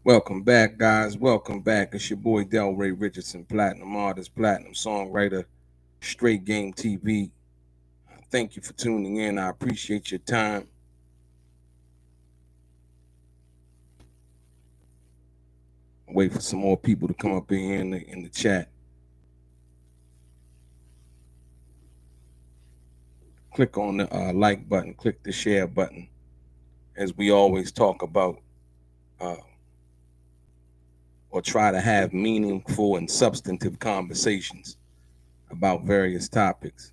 Welcome back, guys. Welcome back. It's your boy DELRAY Richardson, platinum artist, platinum songwriter, Straight Game TV. Thank you for tuning in. I appreciate your time. Wait for some more people to come up in here in the chat. Click on the like button. Click the share button. As we always talk about, uh, or try to have meaningful and substantive conversations about various topics.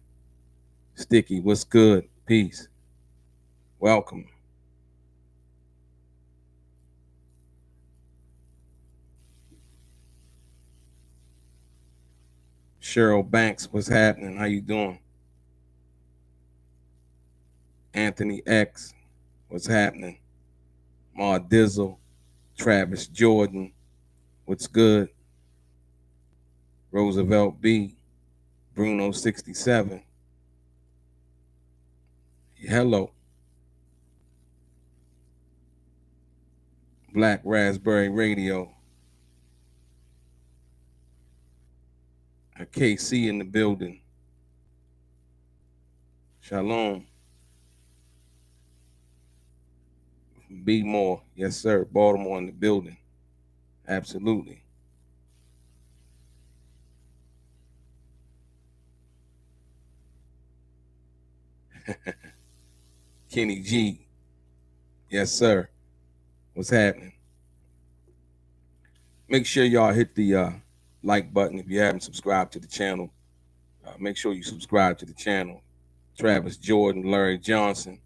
Sticky, what's good? Peace. Welcome. Cheryl Banks, what's happening? How you doing? Anthony X, what's happening? Ma Dizzle, Travis Jordan, what's good? Roosevelt B, Bruno 67. Hello. Black Raspberry Radio. KC in the building. Shalom. B More. Yes, sir. Baltimore in the building. Absolutely. Kenny G. Yes, sir. What's happening? Make sure y'all hit the like button if you haven't subscribed to the channel. Make sure you subscribe to the channel. Travis Jordan, Larry Johnson,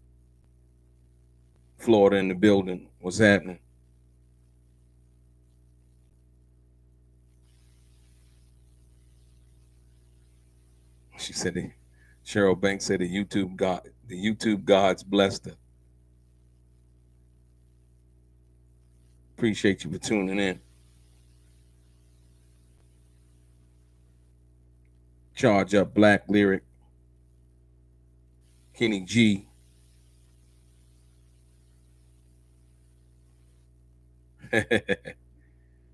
Florida in the building. What's happening? She said Cheryl Banks said the YouTube gods blessed her. Appreciate you for tuning in. Charge Up Black Lyric. Kenny G.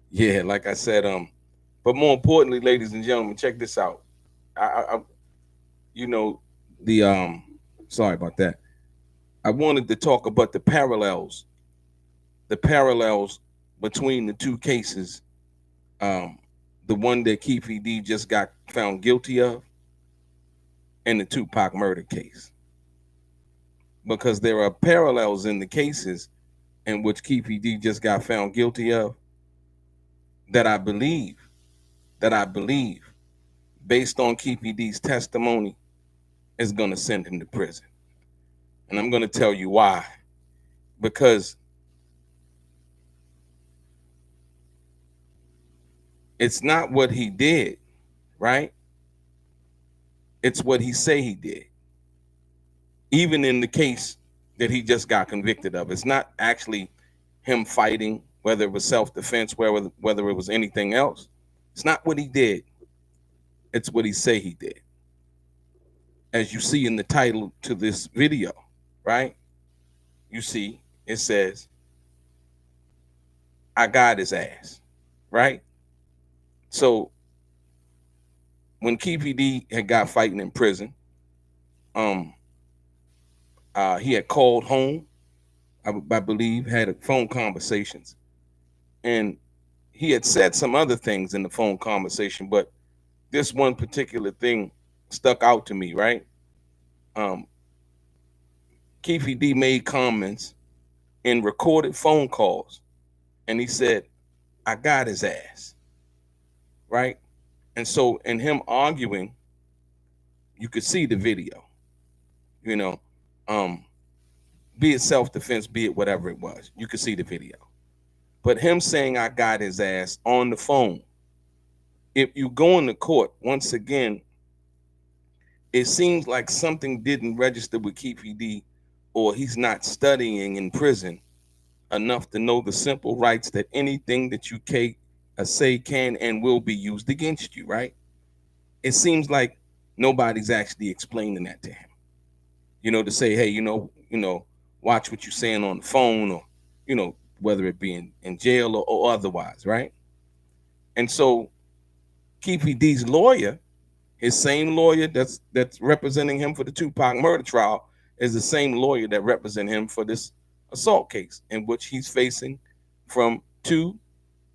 Yeah, like I said, but more importantly, ladies and gentlemen, check this out. I you know, sorry about that. I wanted to talk about the parallels between the two cases. The one that Keffe D just got found guilty of, and the Tupac murder case. Because there are parallels in the cases in which Keffe D just got found guilty of that I believe, based on Keffe D's testimony, is going to send him to prison. And I'm going to tell you why. Because it's not what he did, right? It's what he say he did. Even in the case that he just got convicted of, it's not actually him fighting, whether it was self-defense, whether it was anything else. It's not what he did. It's what he say he did. As you see in the title to this video, right? You see, it says, I got his ass, right? So when Keffe D had got fighting in prison, he had called home, I believe, had phone conversations, and he had said some other things in the phone conversation, but this one particular thing stuck out to me, right? Keffe D made comments in recorded phone calls, and he said, I got his ass, right? And so in him arguing, you could see the video, you know, be it self-defense, be it whatever it was, you could see the video. But him saying I got his ass on the phone, if you go into court, once again, it seems like something didn't register with Keffe D, or he's not studying in prison enough to know the simple rights that anything that you say can and will be used against you, right? It seems like nobody's actually explaining that to him. To say, hey, watch what you're saying on the phone, or, whether it be in jail or otherwise, right? And so Keffe D's lawyer, his same lawyer that's representing him for the Tupac murder trial, is the same lawyer that represent him for this assault case, in which he's facing from 2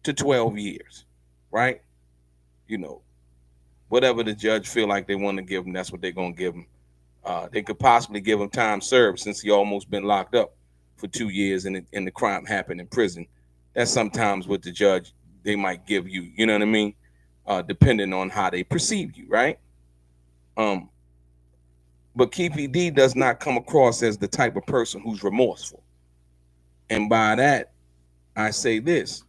to 12 years, right? You know, whatever the judge feel like they want to give him, that's what they're gonna give him. They could possibly give him time served, since he almost been locked up for 2 years and the crime happened in prison. That's sometimes what the judge, they might give you, you know what I mean? Depending on how they perceive you, right? Um, but Keffe D does not come across as the type of person who's remorseful. And by that, I say this.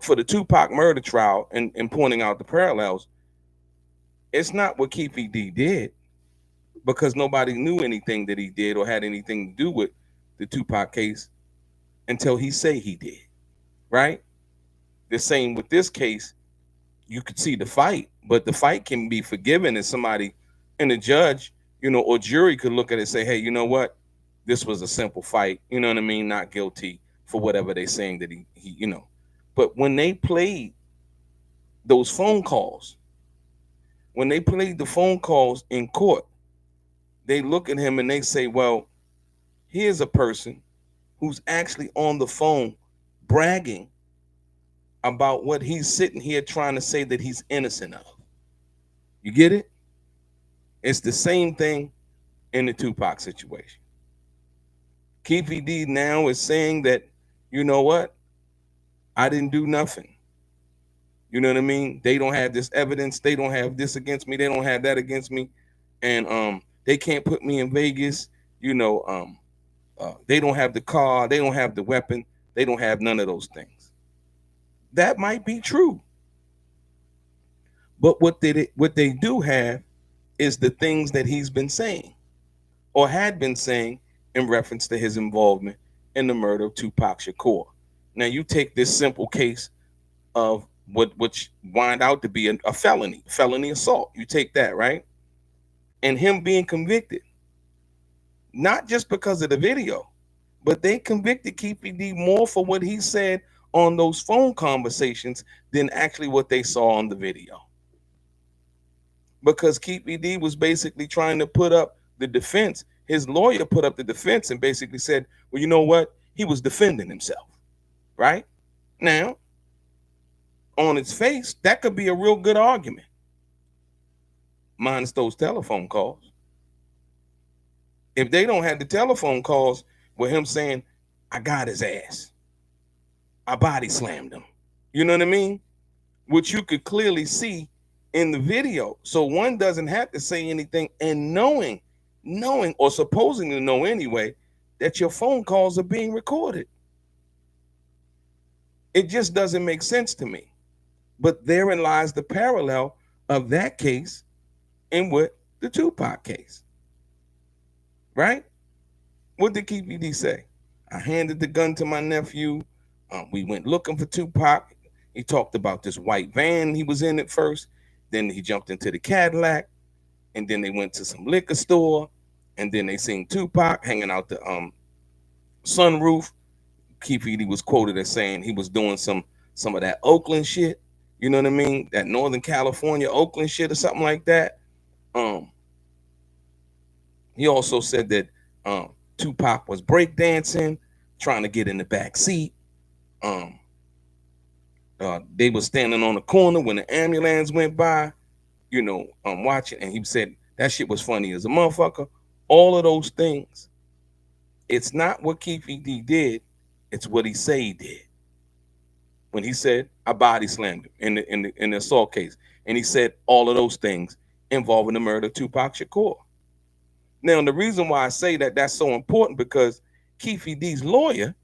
For the Tupac murder trial, and pointing out the parallels, it's not what Keffe D did, because nobody knew anything that he did or had anything to do with the Tupac case until he say he did, right? The same with this case. You could see the fight, but the fight can be forgiven, and somebody, and the judge, or jury could look at it and say, hey, you know what? This was a simple fight, you know what I mean? Not guilty for whatever they're saying that he. But when they played those phone calls, when they played the phone calls in court, they look at him and they say, well, here's a person who's actually on the phone bragging about what he's sitting here trying to say that he's innocent of. You get it? It's the same thing in the Tupac situation. Keffe D now is saying that, you know what? I didn't do nothing. You know what I mean? They don't have this evidence. They don't have this against me. They don't have that against me. And they can't put me in Vegas. They don't have the car. They don't have the weapon. They don't have none of those things. That might be true. But what they do have is the things that he's been saying or had been saying in reference to his involvement in the murder of Tupac Shakur. Now you take this simple case of which wind out to be a felony assault. You take that, right? And him being convicted, not just because of the video, but they convicted Keffe D more for what he said on those phone conversations than actually what they saw on the video. Because Keffe D was basically trying to put up the defense. His lawyer put up the defense and basically said, well, you know what? He was defending himself, right? Now, on its face, that could be a real good argument, minus those telephone calls. If they don't have the telephone calls with him saying, I got his ass, I body slammed him, you know what I mean? Which you could clearly see in the video. So one doesn't have to say anything, and knowing or supposing to know anyway, that your phone calls are being recorded. It just doesn't make sense to me. But therein lies the parallel of that case and with the Tupac case, right? What did Keffe D say? I handed the gun to my nephew. We went looking for Tupac. He talked about this white van he was in at first. Then he jumped into the Cadillac, and then they went to some liquor store, and then they seen Tupac hanging out the sunroof. Keffe D was quoted as saying he was doing some of that Oakland shit. You know what I mean? That Northern California, Oakland shit or something like that. He also said that Tupac was breakdancing, trying to get in the back seat. They were standing on the corner when the ambulance went by, watching, and he said that shit was funny as a motherfucker. All of those things. It's not what Keffe D did, it's what he say he did. When he said, I body slammed him in the assault case. And he said all of those things involving the murder of Tupac Shakur. Now, the reason why I say that that's so important, because Keffe D's lawyer,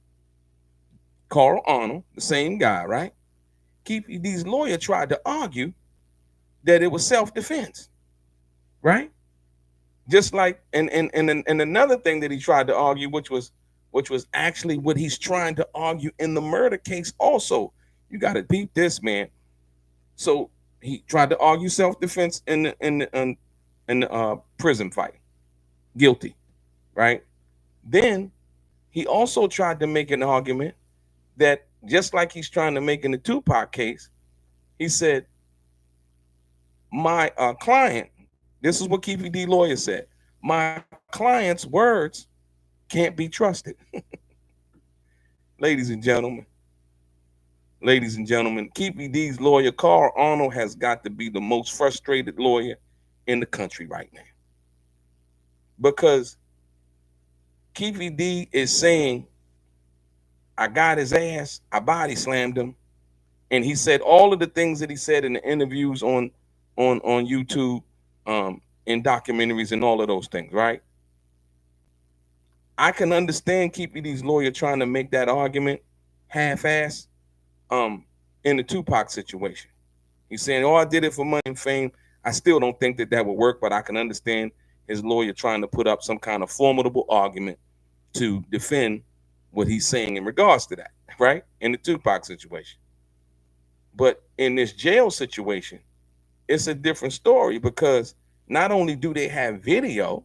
Carl Arnold, the same guy, right? Keffe D's lawyer tried to argue that it was self-defense, right? Just like, and another thing that he tried to argue, which was actually what he's trying to argue in the murder case also. You got to beat this, man. So he tried to argue self-defense in the prison fight, guilty, right? Then he also tried to make an argument that just like he's trying to make in the Tupac case, he said, my client, this is what Keffe D lawyer said, my client's words can't be trusted. Ladies and gentlemen, Keffe D's lawyer, Carl Arnold, has got to be the most frustrated lawyer in the country right now. Because Keffe D is saying, I got his ass, I body slammed him. And he said all of the things that he said in the interviews on YouTube, in documentaries and all of those things, right? I can understand Keffe D's lawyer trying to make that argument half-ass in the Tupac situation. He's saying, oh, I did it for money and fame. I still don't think that that would work, but I can understand his lawyer trying to put up some kind of formidable argument to defend what he's saying in regards to that, right? In the Tupac situation. But in this jail situation, it's a different story, because not only do they have video,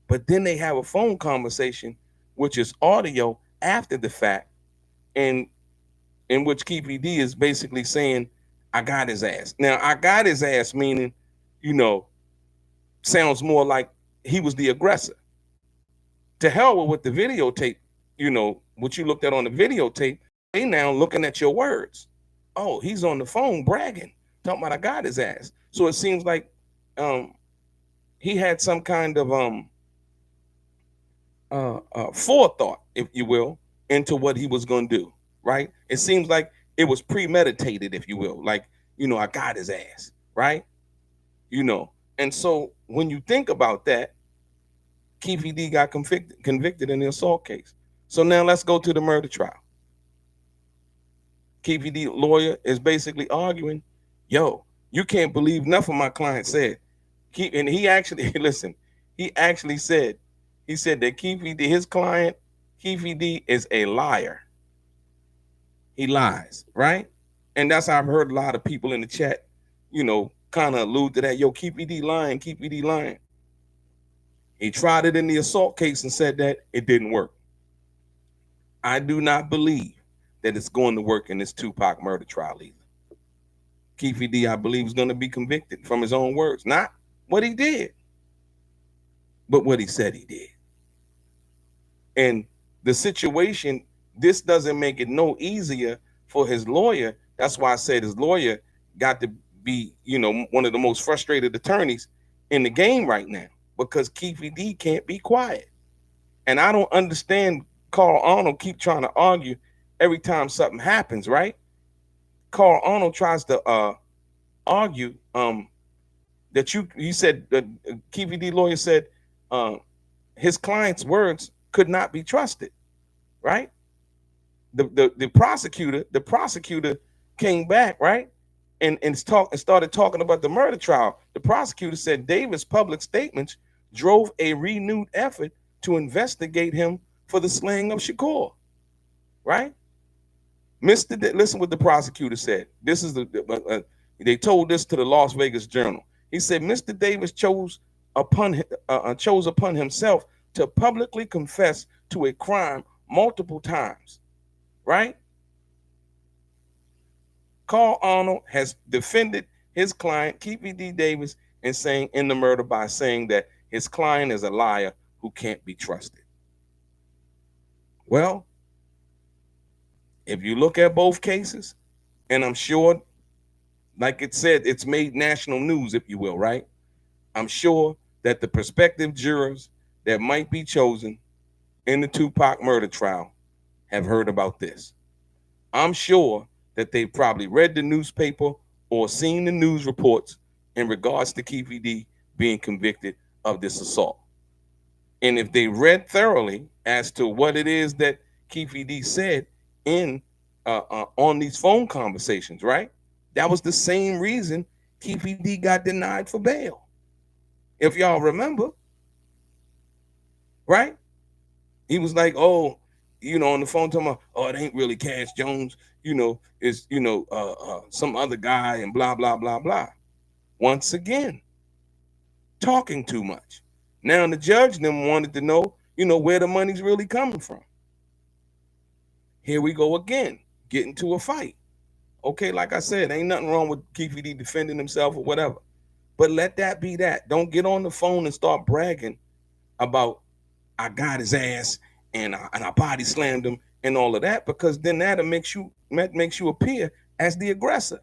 but then they have a phone conversation, which is audio after the fact, and in which Keffe D is basically saying, I got his ass. Now, I got his ass meaning, sounds more like he was the aggressor. To hell with the videotape, what you looked at on the videotape, they now looking at your words. Oh, he's on the phone bragging, talking about I got his ass. So it seems like he had some kind of forethought, if you will, into what he was going to do, right? It seems like it was premeditated, if you will, like, I got his ass, right? And so when you think about that, Keffe D got convicted in the assault case. So now let's go to the murder trial. Keffe D lawyer is basically arguing, yo, you can't believe nothing my client said. And he actually, listen, he actually said, that Keffe D, his client, Keffe D, is a liar. He lies, right? And that's how I've heard a lot of people in the chat, kind of allude to that. Yo, Keffe D lying, Keffe D lying. He tried it in the assault case and said that it didn't work. I do not believe that it's going to work in this Tupac murder trial either. Keffe D, I believe, is going to be convicted from his own words. Not what he did, but what he said he did. And the situation, this doesn't make it no easier for his lawyer. That's why I said his lawyer got to be, one of the most frustrated attorneys in the game right now, because Keffe D can't be quiet. And I don't understand Carl Arnold keep trying to argue every time something happens, right? Carl Arnold tries to argue that you said, Keffe D lawyer said his client's words could not be trusted, right? The prosecutor came back, right? And started talking about the murder trial. The prosecutor said Davis' public statements drove a renewed effort to investigate him for the slaying of Shakur, right? Listen what the prosecutor said. This is they told this to the Las Vegas Journal. He said, Mr. Davis chose upon himself to publicly confess to a crime multiple times, right? Carl Arnold has defended his client, Keffe D. Davis, in the murder by saying that his client is a liar who can't be trusted. Well, if you look at both cases, and I'm sure, like it said, it's made national news, if you will, right? I'm sure that the prospective jurors that might be chosen in the Tupac murder trial have heard about this. I'm sure that they've probably read the newspaper or seen the news reports in regards to Keffe D being convicted of this assault. And if they read thoroughly as to what it is that Keffe D said on these phone conversations, right? That was the same reason Keffe D got denied for bail. If y'all remember, right? He was like, oh, on the phone talking about, oh, it ain't really Cash Jones, it's, some other guy and blah, blah, blah, blah. Once again, talking too much. Now the judge then wanted to know, where the money's really coming from. Here we go again, get into a fight. Okay, like I said, ain't nothing wrong with Keffe D defending himself or whatever. But let that be that. Don't get on the phone and start bragging about I got his ass and I body slammed him and all of that, because then that makes you appear as the aggressor.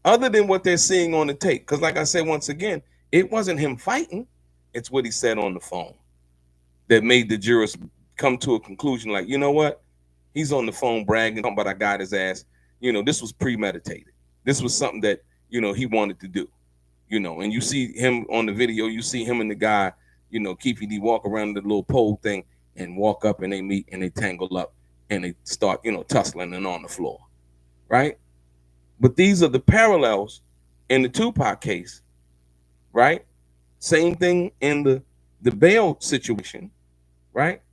Other than what they're seeing on the tape. Because like I said, once again, it wasn't him fighting. It's what he said on the phone that made the jurors come to a conclusion like, you know what? He's on the phone bragging about I got his ass. This was premeditated. This was something that, he wanted to do. And you see him on the video, you see him and the guy, Keffe D walk around the little pole thing and walk up and they meet and they tangle up and they start, tussling and on the floor. Right? But these are the parallels in the Tupac case, right? Same thing in the bail situation, right?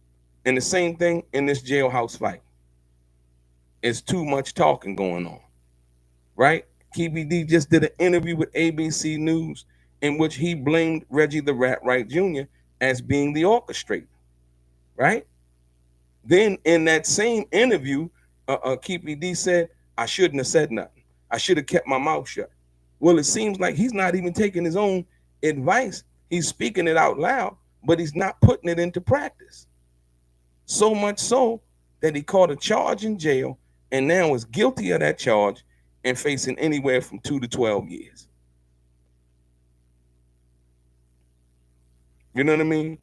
And the same thing in this jailhouse fight. It's too much talking going on, right? Keffe D just did an interview with ABC News in which he blamed Reggie the Rat Wright Jr. as being the orchestrator, right? Then in that same interview, Keffe D said, I shouldn't have said nothing. I should have kept my mouth shut. Well, it seems like he's not even taking his own advice. He's speaking it out loud, but he's not putting it into practice. So much so that he caught a charge in jail and now is guilty of that charge and facing anywhere from 2 to 12 years. You know what I mean?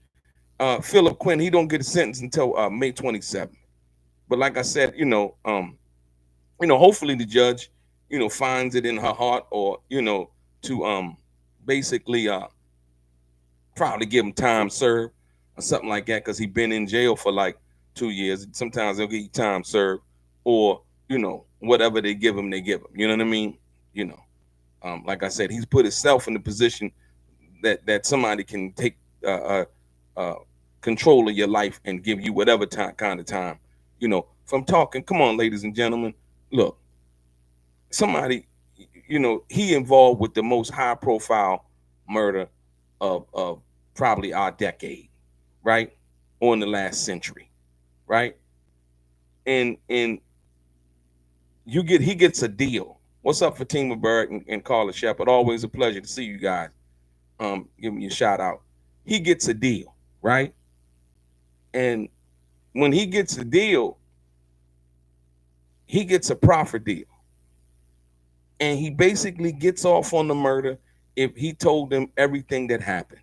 Philip Quinn, he don't get a sentence until May 27th. But like I said, hopefully the judge, finds it in her heart or, to basically probably give him time served or something like that, because he's been in jail for like 2 years. Sometimes they'll give you time served or, whatever they give him, they give him. You know what I mean? Like I said, he's put himself in the position that somebody can take control of your life and give you whatever kind of time, from talking. Come on, ladies and gentlemen, look, somebody, he involved with the most high profile murder of probably our decade, right? Or in the last century, right? And he gets a deal. What's up, Fatima Bird and Carla Shepard? Always a pleasure to see you guys. Give me a shout out. He gets a deal, right? And when he gets a deal, he gets a profit deal. And he basically gets off on the murder if he told them everything that happened.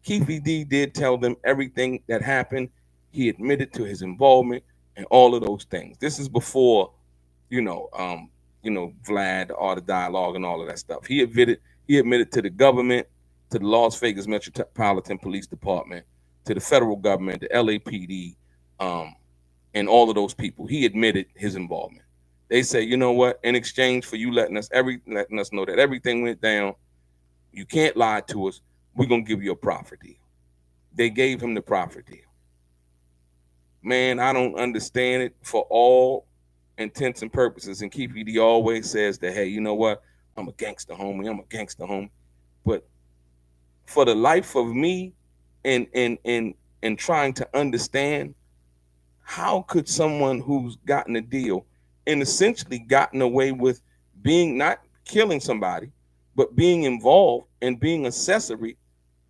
Keffe D did tell them everything that happened. He admitted to his involvement and all of those things. This is before, Vlad, the Art of Dialogue and all of that stuff. He admitted to the government, to the Las Vegas Metropolitan Police Department, to the federal government, the LAPD, and all of those people. He admitted his involvement. They say, you know what? In exchange for you letting us know that everything went down, you can't lie to us. We're gonna give you a profit deal. They gave him the profit deal. Man, I don't understand it for all intents and purposes. And Keffe D always says that, hey, you know what? I'm a gangster homie. I'm a gangster homie. But for the life of me, and trying to understand, how could someone who's gotten a deal and essentially gotten away with being not killing somebody, but being involved and being accessory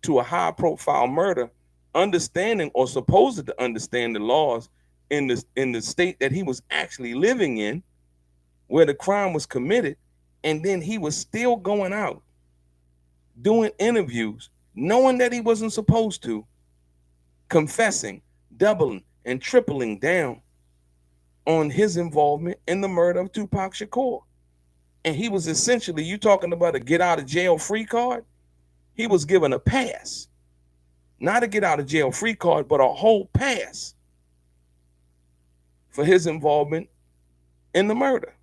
to a high profile murder, understanding or supposed to understand the laws in the state that he was actually living in, where the crime was committed, and then he was still going out doing interviews, knowing that he wasn't supposed to, confessing, doubling and tripling down on his involvement in the murder of Tupac Shakur. And he was essentially, you talking about a get out of jail free card? He was given a pass. Not a get out of jail free card, but a whole pass for his involvement in the murder.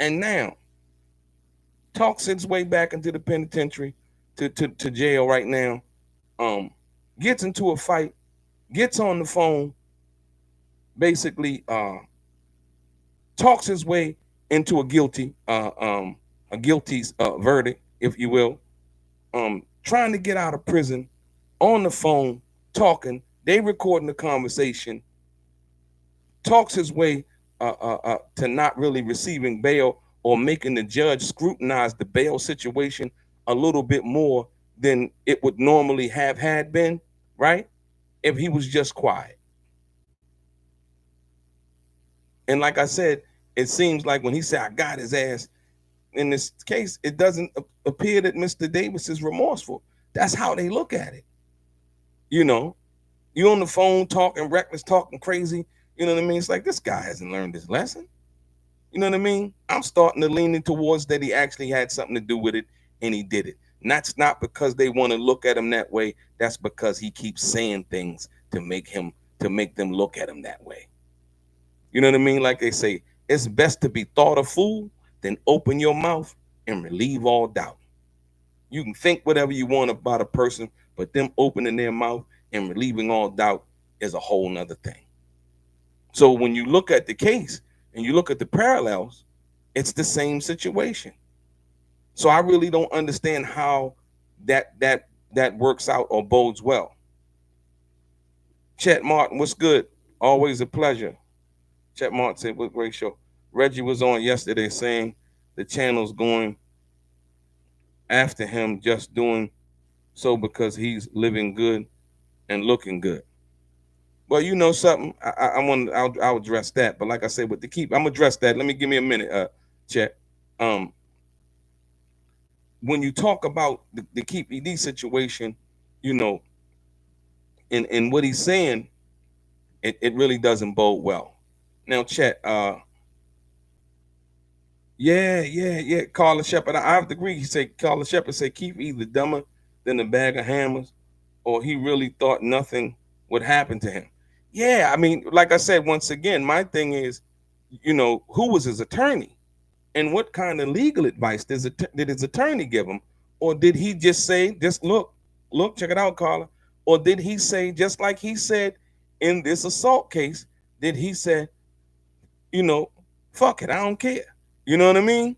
And now talks his way back into the penitentiary to jail right now. Gets into a fight, gets on the phone, basically talks his way into a guilty verdict, if you will. Trying to get out of prison, on the phone, talking. They recording the conversation. talks his way to not really receiving bail or making the judge scrutinize the bail situation a little bit more than it would normally have had been, right? If he was just quiet. And like I said, it seems like when he said, I got his ass, in this case, it doesn't appear that Mr. Davis is remorseful. That's how they look at it. You know, you on the phone talking reckless, talking crazy. You know what I mean? It's like, this guy hasn't learned his lesson. You know what I mean? I'm starting to lean in towards that he actually had something to do with it, and he did it. And that's not because they want to look at him that way. That's because he keeps saying things to make them look at him that way. You know what I mean? Like they say, it's best to be thought a fool than open your mouth and relieve all doubt. You can think whatever you want about a person, but them opening their mouth and relieving all doubt is a whole nother thing. So when you look at the case and you look at the parallels, it's the same situation. So I really don't understand how that works out or bodes well. Chet Martin, what's good? Always a pleasure. Chet Martin said, what great show. Reggie was on yesterday saying the channel's going after him, just doing so because he's living good and looking good. Well, you know something, I'll address that. But like I said, with the keep, I'm gonna address that. Give me a minute, Chet. When you talk about the Keffe D situation, you know, in what he's saying, it really doesn't bode well. Now, Chet, yeah, Carla Shepard. I have to agree. He said Carla Shepard said Keffe either dumber than a bag of hammers, or he really thought nothing would happen to him. Yeah, I mean, like I said, once again, my thing is, you know, who was his attorney? And what kind of legal advice did his attorney give him? Or did he just say, just look, check it out, Carla? Or did he say, just like he said in this assault case, did he say, you know, fuck it, I don't care. You know what I mean?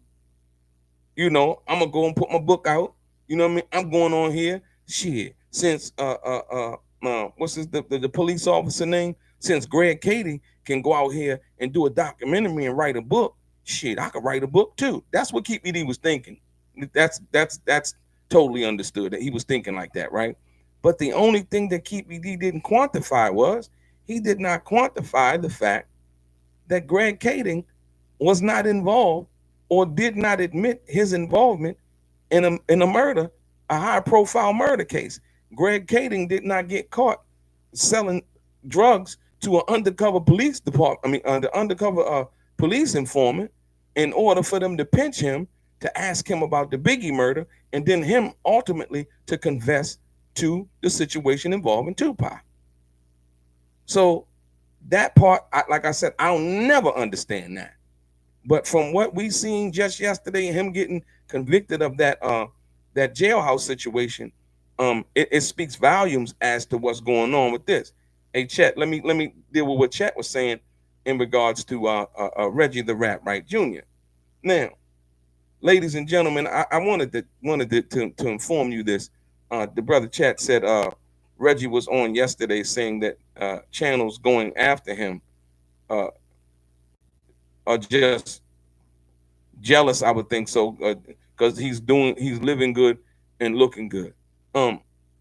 You know, I'm gonna go and put my book out. You know what I mean? I'm going on here. Shit, since what's the police officer name? Since Greg Cady can go out here and do a documentary and write a book, shit, I could write a book too. That's what Keffe D was thinking. That's totally understood that he was thinking like that, right? But the only thing that Keffe D didn't quantify was he did not quantify the fact that Greg Cady was not involved or did not admit his involvement in a murder, a high-profile murder case. Greg Cady did not get caught selling drugs to an undercover police department. I mean, the undercover police informant, in order for them to pinch him to ask him about the Biggie murder, and then him ultimately to confess to the situation involving Tupac. So that part, like I said, I'll never understand that. But from what we seen just yesterday, him getting convicted of that jailhouse situation, it speaks volumes as to what's going on with this. Hey, Chet, let me deal with what Chet was saying in regards to Reggie the Wright Jr. Now, ladies and gentlemen, I wanted to inform you this. The brother Chet said Reggie was on yesterday saying that channels going after him are just jealous. I would think so, because he's living good and looking good.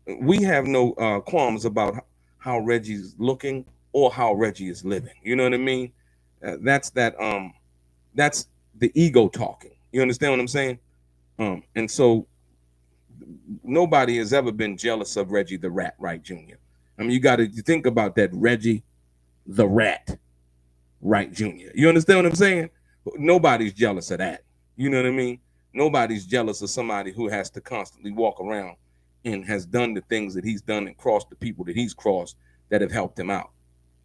We have no qualms about how Reggie's looking or how Reggie is living. You know what I mean? That's the ego talking. You understand what I'm saying? And so nobody has ever been jealous of Reggie the Rat Wright Jr. I mean, you think about that, Reggie the Rat Wright Jr. You understand what I'm saying? Nobody's jealous of that. You know what I mean? Nobody's jealous of somebody who has to constantly walk around and has done the things that he's done and crossed the people that he's crossed that have helped him out.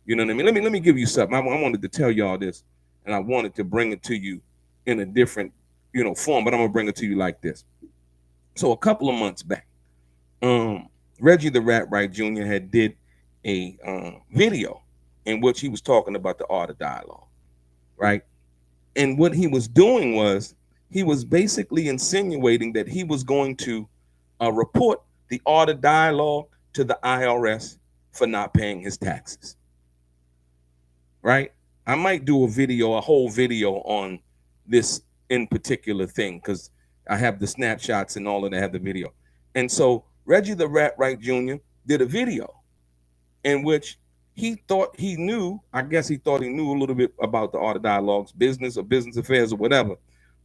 You know what I mean? Let me give you something. I wanted to tell y'all this, and I wanted to bring it to you in a different, form, but I'm gonna bring it to you like this. So a couple of months back, Reggie the Rat Wright Jr. had did a video in which he was talking about the art of dialogue, right? And what he was doing was he was basically insinuating that he was going to report the art of dialogue to the IRS for not paying his taxes, right? I might do a whole video on this in particular thing, because I have the snapshots and all of that, I have the video. And so Reggie the Rat Wright Jr. did a video in which he thought he knew, I guess he thought he knew a little bit about the Art of Dialogue's business or business affairs or whatever,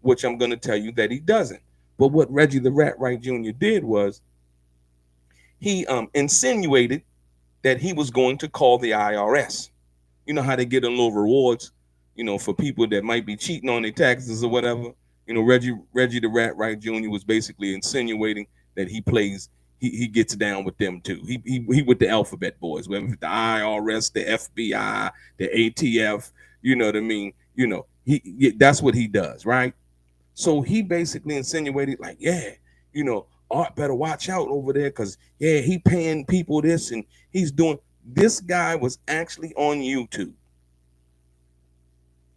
which I'm going to tell you that he doesn't. But what Reggie the Rat Wright Jr. did was he insinuated that he was going to call the IRS. You know how they get a little rewards, for people that might be cheating on their taxes or whatever. Reggie the Rat Wright Jr. was basically insinuating that he gets down with them too. He with the alphabet boys, whether it's the IRS, the FBI, the ATF. You know what I mean? That's what he does, right? So he basically insinuated, like, yeah, Art better watch out over there, because yeah, he paying people this and he's doing. This guy was actually on YouTube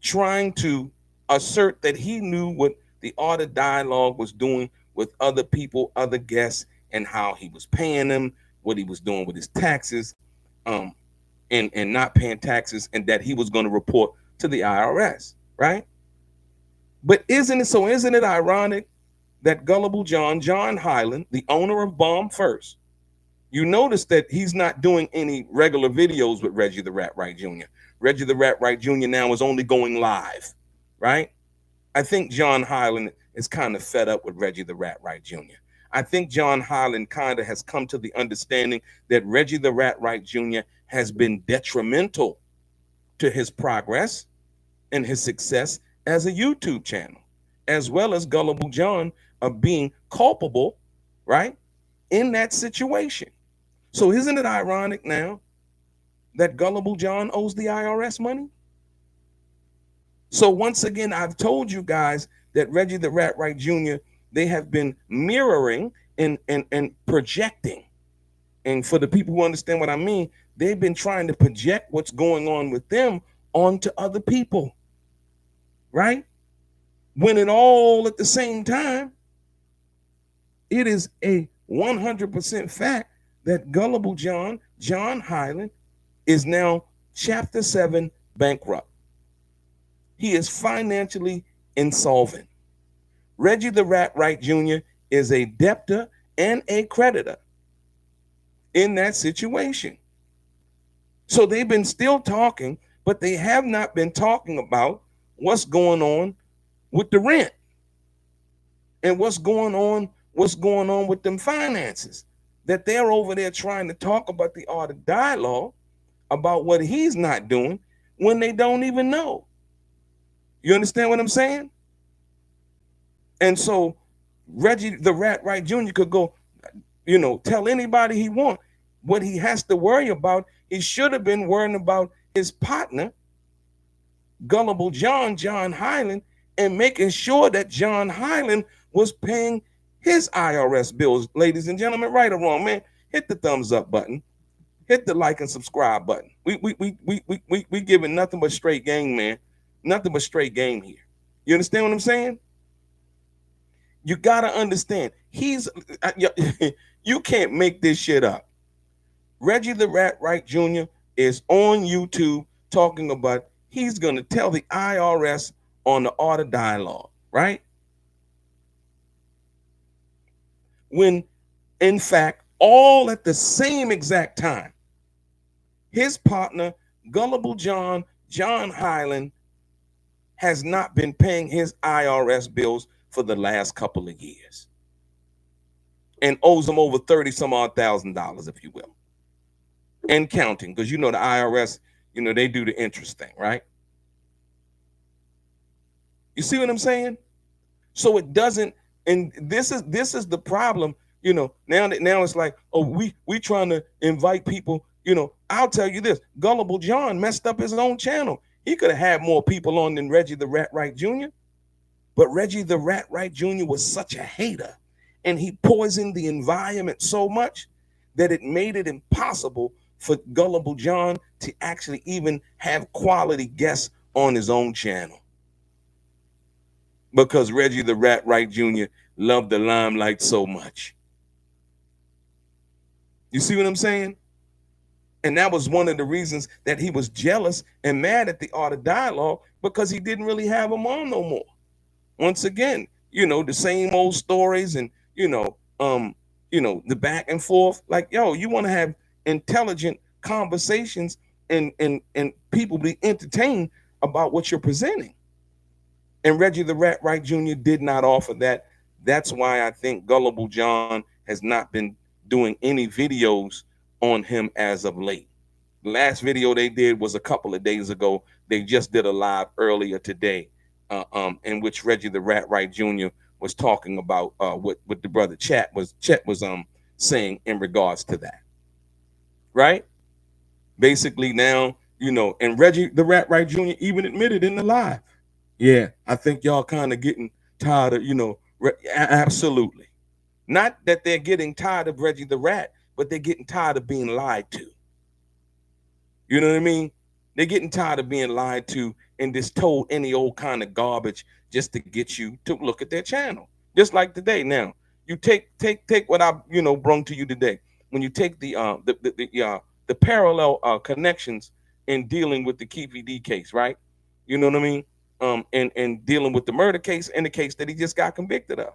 trying to assert that he knew what the Art of Dialogue was doing with other people, other guests, and how he was paying them, what he was doing with his taxes, and not paying taxes, and that he was going to report to the IRS, right? But isn't it ironic that gullible John Hyland, the owner of Bomb First, you notice that he's not doing any regular videos with Reggie the Rat Wright Jr. Reggie the Rat Wright Jr. now is only going live, right? I think John Hyland is kind of fed up with Reggie the Rat Wright Jr. I think John Hyland kind of has come to the understanding that Reggie the Rat Wright Jr. has been detrimental to his progress and his success as a YouTube channel, as well as gullible John of being culpable, right, in that situation. So isn't it ironic now that gullible John owes the IRS money? So once again, I've told you guys that Reggie the Rat Wright Jr., they have been mirroring and projecting. And for the people who understand what I mean, they've been trying to project what's going on with them onto other people, right? When it all at the same time, it is a 100% fact that gullible John Hyland, is now Chapter 7 bankrupt. He is financially insolvent. Reggie the Rat Wright Jr. is a debtor and a creditor in that situation. So they've been still talking, but they have not been talking about what's going on with the rent and what's going on with them finances. That they're over there trying to talk about the Art of Dialogue, about what he's not doing, when they don't even know. You understand what I'm saying? And so Reggie the Rat Wright Jr. could go, tell anybody he wants. What he has to worry about, he should have been worrying about his partner, gullible John Hyland, and making sure that John Hyland was paying his IRS bills. Ladies and gentlemen, right or wrong, man, hit the thumbs up button, hit the like and subscribe button. We giving nothing but straight game, man. Nothing but straight game here. You understand what I'm saying? You gotta understand, you can't make this shit up. Reggie the Rat Wright Jr. is on YouTube talking about he's gonna tell the IRS on the Art of Dialogue, right? When in fact, all at the same exact time, his partner, gullible John Hyland, has not been paying his IRS bills for the last couple of years and owes them over 30 some odd $1,000, if you will, and counting, because the IRS, they do the interest thing, right? You see what I'm saying? So it doesn't, and this is the problem, now it's like, oh, we trying to invite people, I'll tell you this, gullible John messed up his own channel. He could have had more people on than Reggie the Rat Wright Jr., but Reggie the Rat Wright Jr. was such a hater, and he poisoned the environment so much that it made it impossible for gullible John to actually even have quality guests on his own channel, because Reggie the Rat Wright Jr. loved the limelight so much. You see what I'm saying? And that was one of the reasons that he was jealous and mad at the Art of Dialogue, because he didn't really have him on no more. Once again, the same old stories, and the back and forth. Like, yo, you want to have intelligent conversations, and people be entertained about what you're presenting. And Reggie the Rat Wright Jr. did not offer that. That's why I think Gullible John has not been doing any videos on him as of late. The last video they did was a couple of days ago. They just did a live earlier today, in which Reggie the Rat Wright Jr. was talking about what the brother Chet was saying in regards to that. Right? Basically now, and Reggie the Rat Wright Jr. even admitted in the live, yeah, I think y'all kind of getting tired of, absolutely. Not that they're getting tired of Reggie the Rat, but they're getting tired of being lied to. You know what I mean? They're getting tired of being lied to and just told any old kind of garbage just to get you to look at their channel. Just like today. Now, you take what I brung to you today. When you take the parallel connections in dealing with the Keffe D case, right? You know what I mean? And dealing with the murder case and the case that he just got convicted of.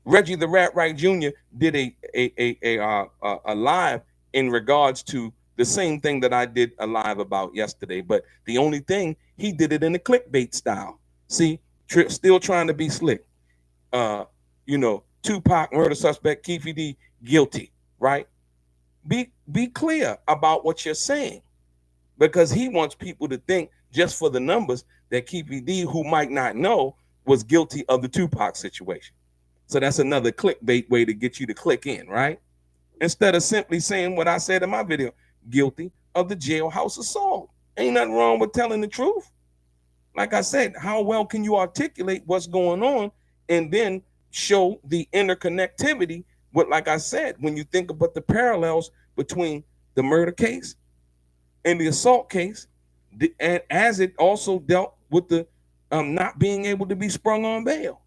Reggie the Rat Wright Jr. did a live in regards to the same thing that I did a live about yesterday, but the only thing, he did it in a clickbait style. See, still trying to be slick. Tupac murder suspect, Keffe D guilty, right? Be clear about what you're saying, because he wants people to think, just for the numbers, that Keffe D, who might not know, was guilty of the Tupac situation. So that's another clickbait way to get you to click in, right? Instead of simply saying what I said in my video, guilty of the jailhouse assault. Ain't nothing wrong with telling the truth. Like I said, how well can you articulate what's going on and then show the interconnectivity with, like I said, when you think about the parallels between the murder case and the assault case, and as it also dealt with the not being able to be sprung on bail,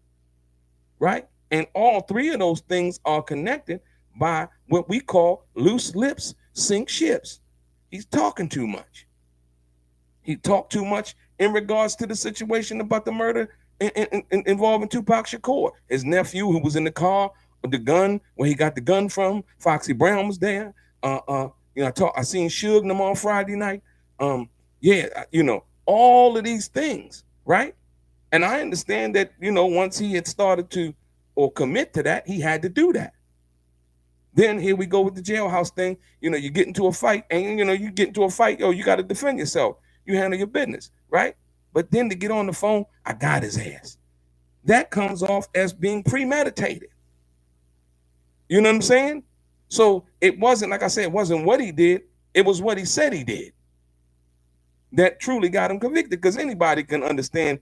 right? And all three of those things are connected by what we call loose lips sink ships. He's talking too much. He talked too much in regards to the situation about the murder involving Tupac Shakur. His nephew, who was in the car with the gun, where he got the gun from, Foxy Brown was there. I seen Suge them on Friday night. All of these things, right? And I understand that, once he had started to or commit to that, he had to do that. Then here we go with the jailhouse thing. You get into a fight, and you get into a fight, you got to defend yourself. You handle your business, right? But then to get on the phone, I got his ass. That comes off as being premeditated. You know what I'm saying? So it wasn't, like I said, it wasn't what he did. It was what he said he did that truly got him convicted. Because anybody can understand,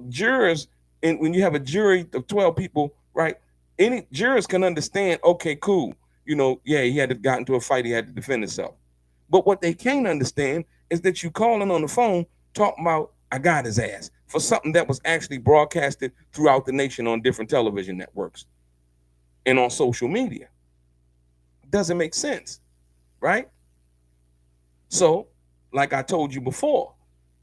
jurors, and when you have a jury of 12 people, right? Any jurors can understand, okay, cool. He had to got into a fight, he had to defend himself. But what they can't understand is that you calling on the phone talking about, I got his ass, for something that was actually broadcasted throughout the nation on different television networks and on social media. Doesn't make sense, right? So, like I told you before,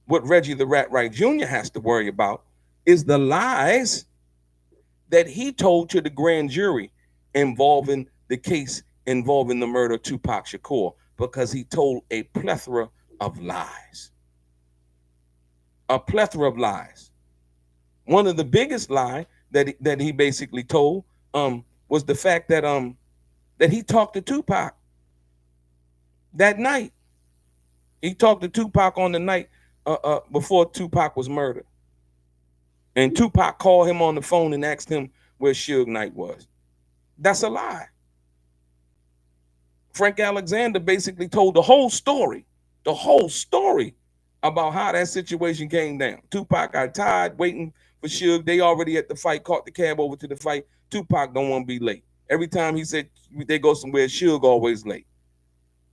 what Reggie the Rat Wright Jr. has to worry about is the lies that he told to the grand jury involving the case involving the murder of Tupac Shakur, because he told a plethora of lies. A plethora of lies. One of the biggest lie that he basically told was the fact that that he talked to Tupac that night. He talked to Tupac on the night before Tupac was murdered. And Tupac called him on the phone and asked him where Suge Knight was. That's a lie. Frank Alexander basically told the whole story about how that situation came down. Tupac got tired waiting for Suge. They already at the fight, caught the cab over to the fight. Tupac don't want to be late. Every time he said they go somewhere, Suge always late.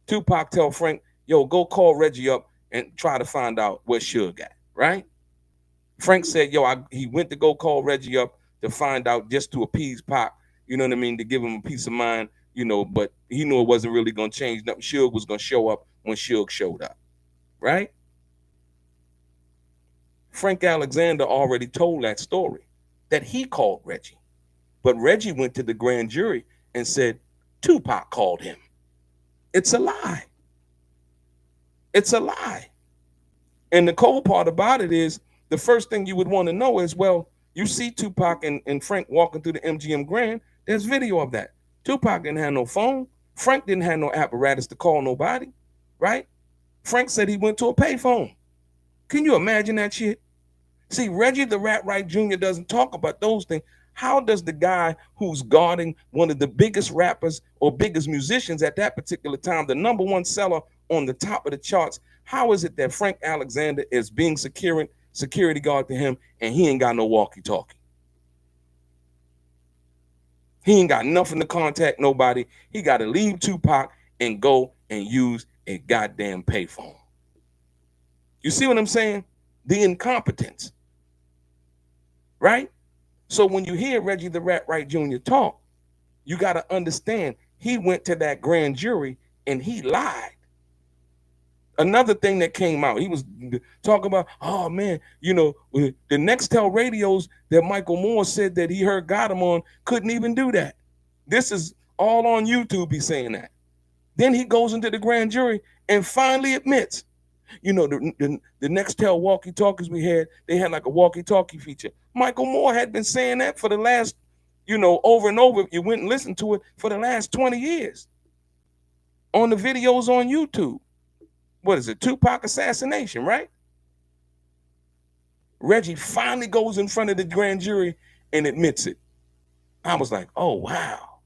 Tupac tell Frank, yo, go call Reggie up and try to find out where Suge at, right? Frank said, he went to go call Reggie up to find out, just to appease Pac, you know what I mean, to give him a peace of mind, but he knew it wasn't really gonna change nothing. Suge was gonna show up when Suge showed up, right? Frank Alexander already told that story, that he called Reggie. But Reggie went to the grand jury and said Tupac called him. It's a lie. It's a lie. And the cold part about it is, the first thing you would want to know is, well, you see Tupac and Frank walking through the MGM Grand. There's video of that. Tupac didn't have no phone. Frank didn't have no apparatus to call nobody, right? Frank said he went to a payphone. Can you imagine that shit? See, Reggie the Rat Wright Jr. doesn't talk about those things. How does the guy who's guarding one of the biggest rappers or biggest musicians at that particular time, the #1 seller on the top of the charts, how is it that Frank Alexander is being security guard to him and he ain't got no walkie-talkie? He ain't got nothing to contact nobody. He got to leave Tupac and go and use a goddamn payphone. You see what I'm saying? The incompetence, right? So when you hear Reggie the Rat Wright Jr. talk, you got to understand he went to that grand jury and he lied. Another thing that came out, he was talking about, oh man, the Nextel radios that Michael Moore said that he heard got him on couldn't even do that. This is all on YouTube, he's saying that. Then he goes into the grand jury and finally admits, the Nextel walkie-talkies we had, they had like a walkie-talkie feature. Michael Moore had been saying that for the last, over and over. If you went and listened to it for the last 20 years on the videos on YouTube. What is it? Tupac assassination, right? Reggie finally goes in front of the grand jury and admits it. I was like, oh, wow.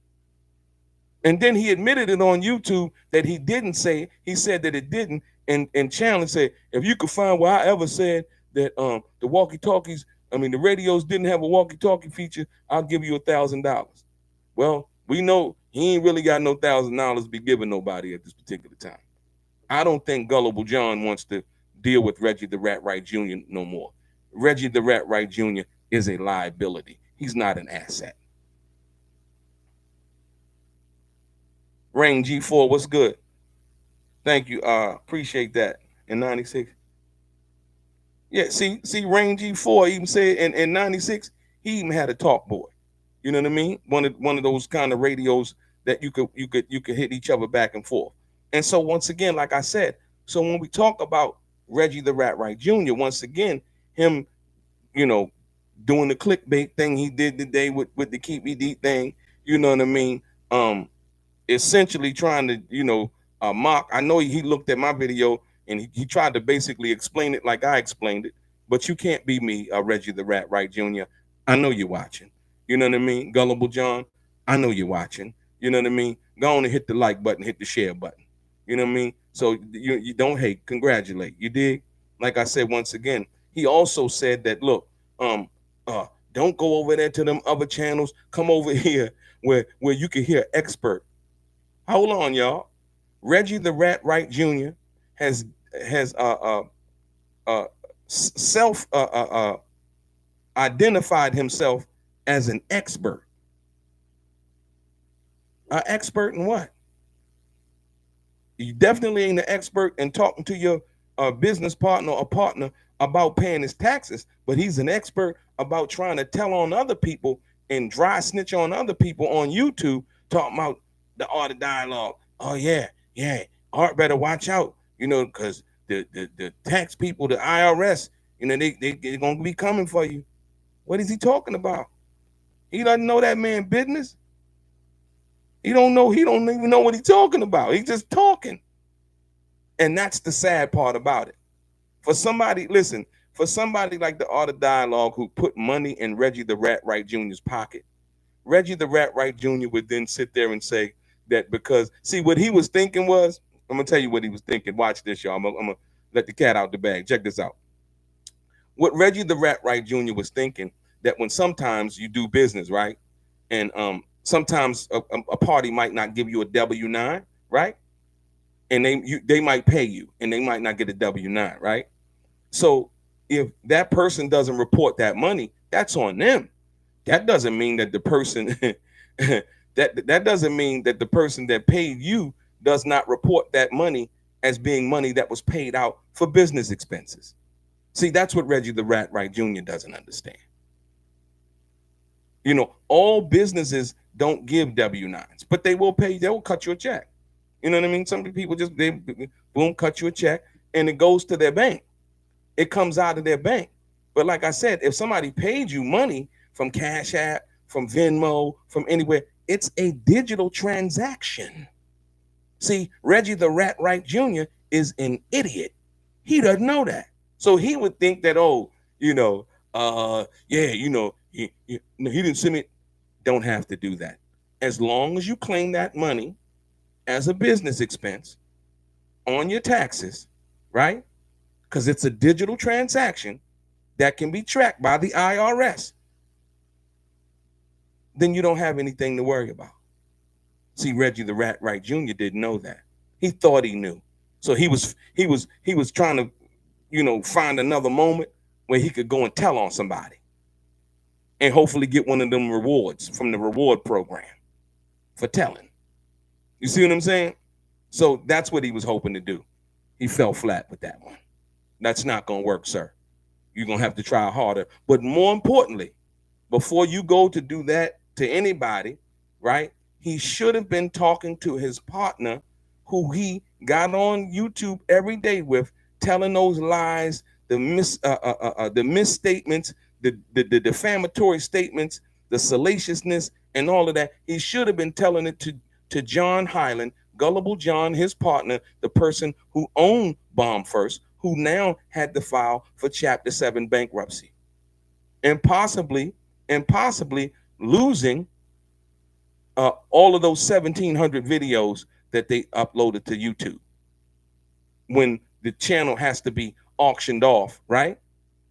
And then he admitted it on YouTube that he didn't say, he said that it didn't, and challenged, said, if you could find where I ever said that the walkie-talkies, the radios didn't have a walkie-talkie feature, I'll give you $1,000. Well, we know he ain't really got no $1,000 to be giving nobody at this particular time. I don't think Gullible John wants to deal with Reggie the Rat Wright Jr. no more. Reggie the Rat Wright Jr. is a liability. He's not an asset. Rain G4, what's good? Thank you. Appreciate that. In 96. Yeah, see, Rain G4 even said in 96, he even had a talk board. You know what I mean? One of those kind of radios that you could hit each other back and forth. And so once again, like I said, so when we talk about Reggie the Rat Wright Jr., once again, him, doing the clickbait thing he did today with the Keffe D thing, you know what I mean? Essentially trying to, mock. I know he looked at my video and he tried to basically explain it like I explained it, but you can't be me, Reggie the Rat Wright Jr. I know you're watching. You know what I mean? Gullible John, I know you're watching. You know what I mean? Go on and hit the like button, hit the share button. You know what I mean? So you don't hate, congratulate. You dig? Like I said, once again, he also said that, look, don't go over there to them other channels. Come over here where you can hear expert. Hold on, y'all. Reggie the Rat Wright Jr. has self identified himself as an expert. An expert in what? You definitely ain't an expert in talking to your business partner or partner about paying his taxes, but he's an expert about trying to tell on other people and dry snitch on other people on YouTube, talking about the art of dialogue. Oh yeah, Art better watch out, because the tax people, the IRS, they're gonna be coming for you. What is he talking about? He doesn't know that man business. He don't even know what he's talking about. He's just talking. And that's the sad part about it. For somebody like the Art of Dialogue who put money in Reggie the Rat Wright Jr.'s pocket, Reggie the Rat Wright Jr. would then sit there and say that because, see, what he was thinking was, I'm going to tell you what he was thinking. Watch this, y'all. I'm going to let the cat out the bag. Check this out. What Reggie the Rat Wright Jr. was thinking, that when sometimes you do business, right? And sometimes a party might not give you a W-9, right? And they might pay you and they might not get a W-9, right? So if that person doesn't report that money, that's on them. That doesn't mean that the person That doesn't mean that the person that paid you does not report that money as being money that was paid out for business expenses. See, that's what Reggie the Rat Wright Jr. doesn't understand. You know, all businesses don't give W-9s, but they will pay, they will cut you a check. You know what I mean? Some people just, they boom, cut you a check, and it goes to their bank. It comes out of their bank. But like I said, if somebody paid you money from Cash App, from Venmo, from anywhere, it's a digital transaction. See, Reggie the Rat Wright Jr. is an idiot. He doesn't know that. So he would think that, oh, you know, yeah, you know, he didn't send me. Don't have to do that. As long as you claim that money as a business expense on your taxes, right? Because it's a digital transaction that can be tracked by the IRS, then you don't have anything to worry about. See, Reggie the Rat Wright Jr. didn't know that. He thought he knew. So he was trying to, you know, find another moment where he could go and tell on somebody and hopefully get one of them rewards from the reward program for telling. You see what I'm saying? So that's what he was hoping to do. He fell flat with that one. That's not going to work, sir. You're going to have to try harder. But more importantly, before you go to do that to anybody, right, he should have been talking to his partner who he got on YouTube every day with, telling those lies, the misstatements, the defamatory statements, the salaciousness, and all of that. He should have been telling it to John Hyland, Gullible John, his partner, the person who owned Bomb First, who now had to file for Chapter 7 bankruptcy, and possibly losing all of those 1,700 videos that they uploaded to YouTube when the channel has to be auctioned off, right?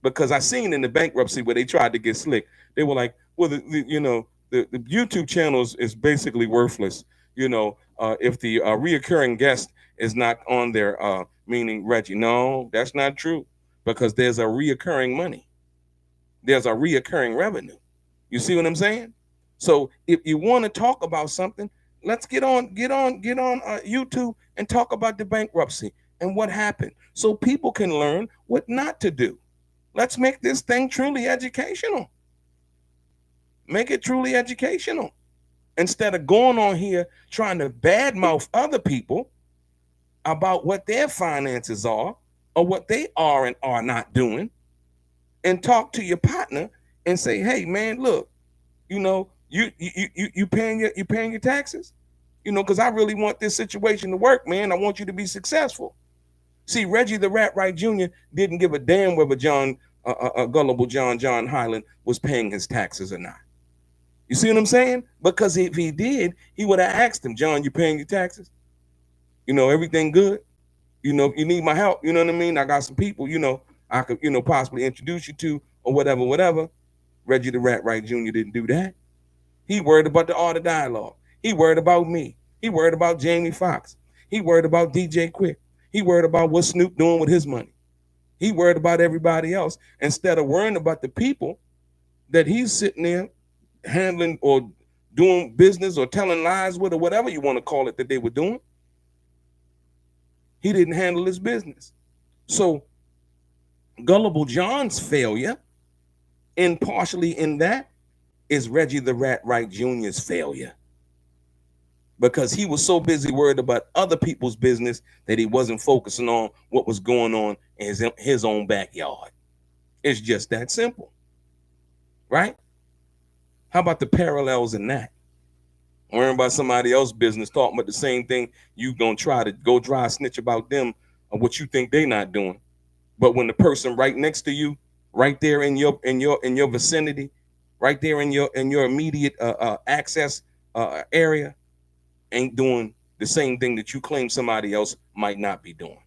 Because I seen in the bankruptcy where they tried to get slick, they were like, well, the YouTube channel is basically worthless, you know, if the reoccurring guest is not on there, meaning Reggie. No, that's not true, because there's a reoccurring money. There's a reoccurring revenue. You see what I'm saying? So if you want to talk about something, let's get on YouTube and talk about the bankruptcy and what happened, so people can learn what not to do. Let's make this thing truly educational. Make it truly educational, instead of going on here trying to badmouth other people about what their finances are or what they are and are not doing, and talk to your partner and say, hey man, look, you know, you paying your taxes, you know, because I really want this situation to work, man. I want you to be successful. See, Reggie the Rat Wright Jr. didn't give a damn whether Gullible John Hyland was paying his taxes or not. You see what I'm saying? Because if he did, he would have asked him, John, you paying your taxes? You know, everything good? You know, if you need my help, you know what I mean? I got some people, you know, I could, you know, possibly introduce you to, or whatever. Reggie the Rat Wright Jr. didn't do that. He worried about the art of dialogue. He worried about me. He worried about Jamie Foxx. He worried about DJ Quick. He worried about what Snoop doing with his money. He worried about everybody else, instead of worrying about the people that he's sitting there handling or doing business or telling lies with, or whatever you want to call it that they were doing. He didn't handle his business. So Gullible John's failure, and partially in that, is Reggie the Rat Wright Jr.'s failure, because he was so busy worried about other people's business that he wasn't focusing on what was going on in his own backyard. It's just that simple, right? How about the parallels in that? Worrying about somebody else's business, talking about the same thing, you gonna try to go dry snitch about them or what you think they not doing. But when the person right next to you, right there in your vicinity, right there in your immediate access area, ain't doing the same thing that you claim somebody else might not be doing.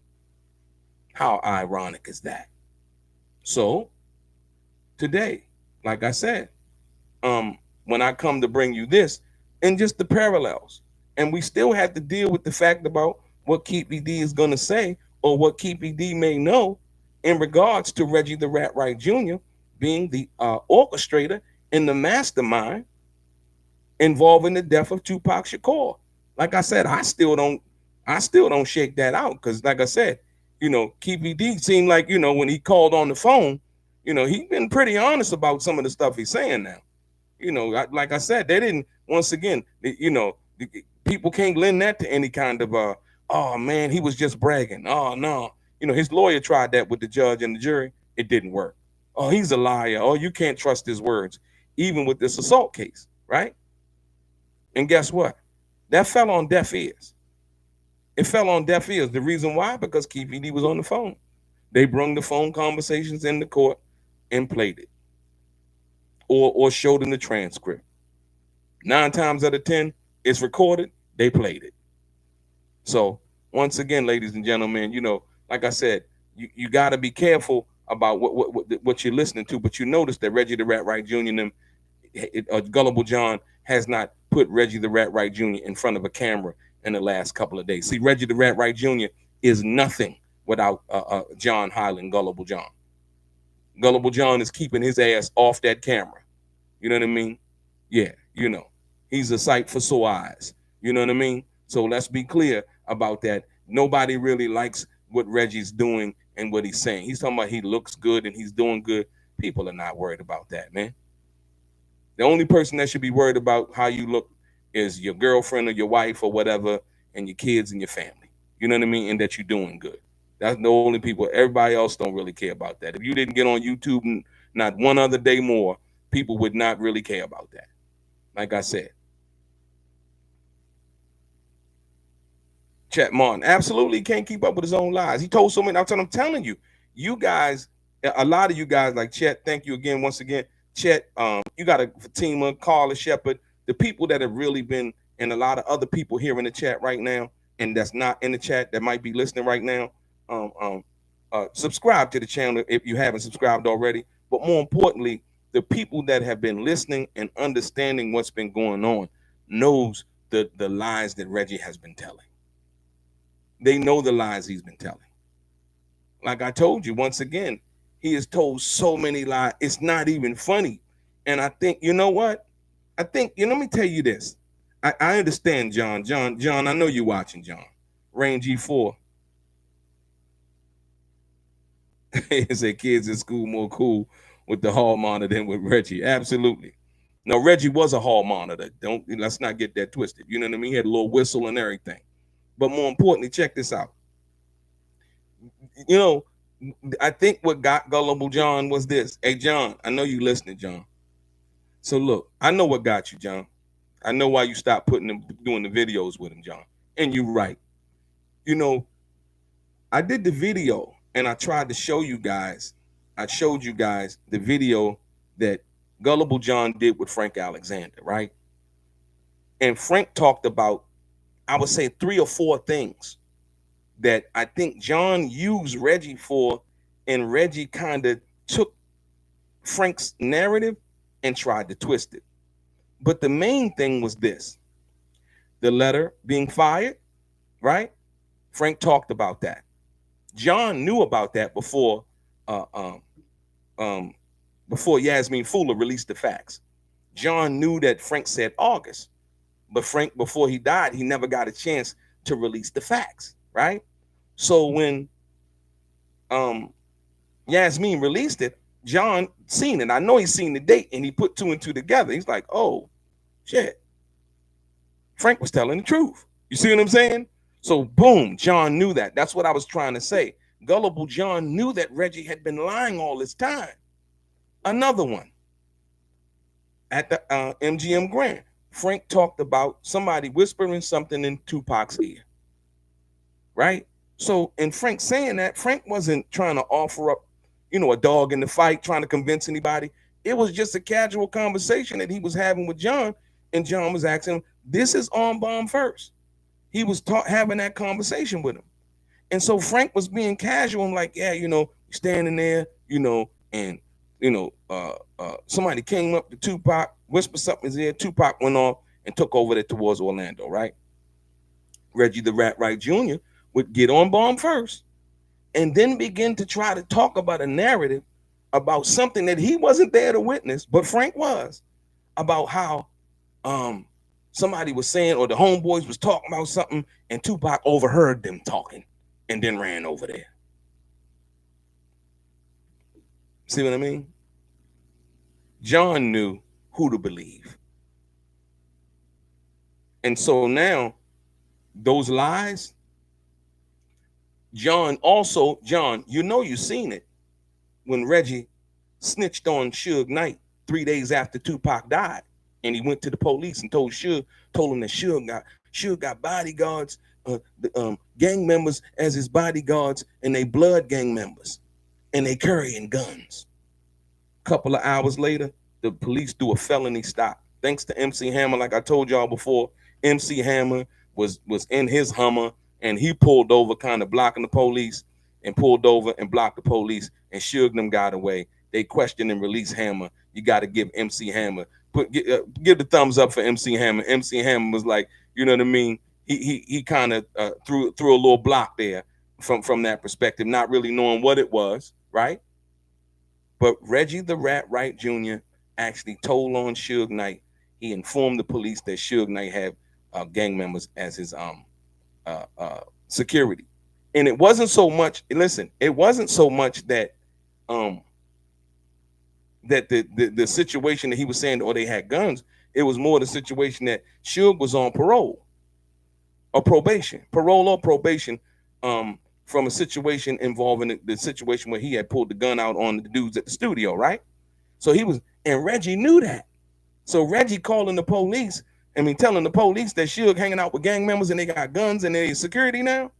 How ironic is that? So today, like I said, when I come to bring you this and just the parallels, and we still have to deal with the fact about what Keffe D is going to say, or what Keffe D may know in regards to Reggie the Rat Wright Jr. being the orchestrator and the mastermind involving the death of Tupac Shakur. Like I said, I still don't shake that out because, like I said, Keffe D seemed like, when he called on the phone, he's been pretty honest about some of the stuff he's saying now. Like I said, they didn't. Once again, people can't lend that to any kind of oh man, he was just bragging. Oh no, his lawyer tried that with the judge and the jury. It didn't work. Oh, he's a liar. Oh, you can't trust his words, even with this assault case, right? And guess what? That fell on deaf ears. It fell on deaf ears. The reason why? Because Keffe D was on the phone. They brung the phone conversations in the court and played it, or showed them the transcript. 9 times out of 10, it's recorded. They played it. So once again, ladies and gentlemen, like I said, you got to be careful about what you're listening to. But you notice that Reggie the Rat Wright Jr. and them, Gullible John has not put Reggie the Rat Wright Jr. in front of a camera in the last couple of days. See, Reggie the Rat Wright Jr. is nothing without John Highland, Gullible John. Gullible John is keeping his ass off that camera. You know what I mean? Yeah, he's a sight for sore eyes. You know what I mean? So let's be clear about that. Nobody really likes what Reggie's doing and what he's saying. He's talking about he looks good and he's doing good. People are not worried about that, man. The only person that should be worried about how you look is your girlfriend or your wife or whatever, and your kids and your family. You know what I mean? And that you're doing good. That's the only people. Everybody else don't really care about that. If you didn't get on YouTube not one other day more, people would not really care about that. Like I said. Chet Martin absolutely can't keep up with his own lies. He told so many. I'm telling you, you guys, a lot of you guys like Chet. Thank you again, once again, Chet. You got a Fatima, Carla Shepard, the people that have really been, and a lot of other people here in the chat right now, and that's not in the chat that might be listening right now. Subscribe to the channel if you haven't subscribed already. But more importantly, the people that have been listening and understanding what's been going on knows the lies that Reggie has been telling. They know the lies he's been telling. Like I told you, once again, he has told so many lies. It's not even funny. And I think, you know what? I think, let me tell you this. I understand, John. John, I know you're watching, John. Rain G4. He said kids in school more cool with the hall monitor than with Reggie. Absolutely. No, Reggie was a hall monitor. Let's not get that twisted. You know what I mean? He had a little whistle and everything. But more importantly, check this out. I think what got Gullible John was this. Hey, John, I know you listening, John. So look, I know what got you, John. I know why you stopped doing the videos with him, John. And you're right. I did the video and I tried to show you guys. I showed you guys the video that Gullible John did with Frank Alexander, right? And Frank talked about, I would say, 3 or 4 things that I think John used Reggie for, and Reggie kind of took Frank's narrative and tried to twist it. But the main thing was this: the letter being fired, right? Frank talked about that. John knew about that before Yasmin Fuller released the facts. John knew that Frank said August, but Frank, before he died, he never got a chance to release the facts, right? So when Yasmin released it, John seen it. I know he's seen the date, and he put 2 and 2 together. He's like, oh, shit. Frank was telling the truth. You see what I'm saying? So boom, John knew that. That's what I was trying to say. Gullible John knew that Reggie had been lying all this time. Another one. At the MGM Grand, Frank talked about somebody whispering something in Tupac's ear. Right? So in Frank saying that, Frank wasn't trying to offer up, a dog in the fight, trying to convince anybody. It was just a casual conversation that he was having with John, and John was asking him, this is on bomb first. He was having that conversation with him. And so Frank was being casual and like, yeah, standing there, and, somebody came up to Tupac, whispered something in his ear. Tupac went off and took over there towards Orlando, right? Reggie the Rat Wright Jr. would get on bomb first and then begin to try to talk about a narrative about something that he wasn't there to witness, but Frank was, about how somebody was saying, or the homeboys was talking about something, and Tupac overheard them talking and then ran over there. See what I mean? John knew who to believe. And so now, those lies, John, you know you seen it when Reggie snitched on Suge Knight 3 days after Tupac died. And he went to the police and told him that Suge got bodyguards, gang members as his bodyguards, and they blood gang members, and they carrying guns. Couple of hours later, the police do a felony stop. Thanks to MC Hammer, like I told y'all before, MC Hammer was in his Hummer, and he pulled over, kind of blocking the police, and pulled over and blocked the police, and Suge them got away. They questioned and released Hammer. You got to give MC Hammer, give the thumbs up for MC Hammer. MC Hammer was like, you know what I mean? He kind of threw a little block there from that perspective, not really knowing what it was, right? But Reggie the Rat Wright Jr. actually told on Suge Knight. He informed the police that Suge Knight had gang members as his security. And it wasn't so much, listen, it wasn't so much that that the situation that he was saying, or they had guns. It was more the situation that Suge was on parole or probation, from a situation involving the situation where he had pulled the gun out on the dudes at the studio, right? So he was, and Reggie knew that. So Reggie calling the police, telling the police that Suge hanging out with gang members and they got guns and they security now.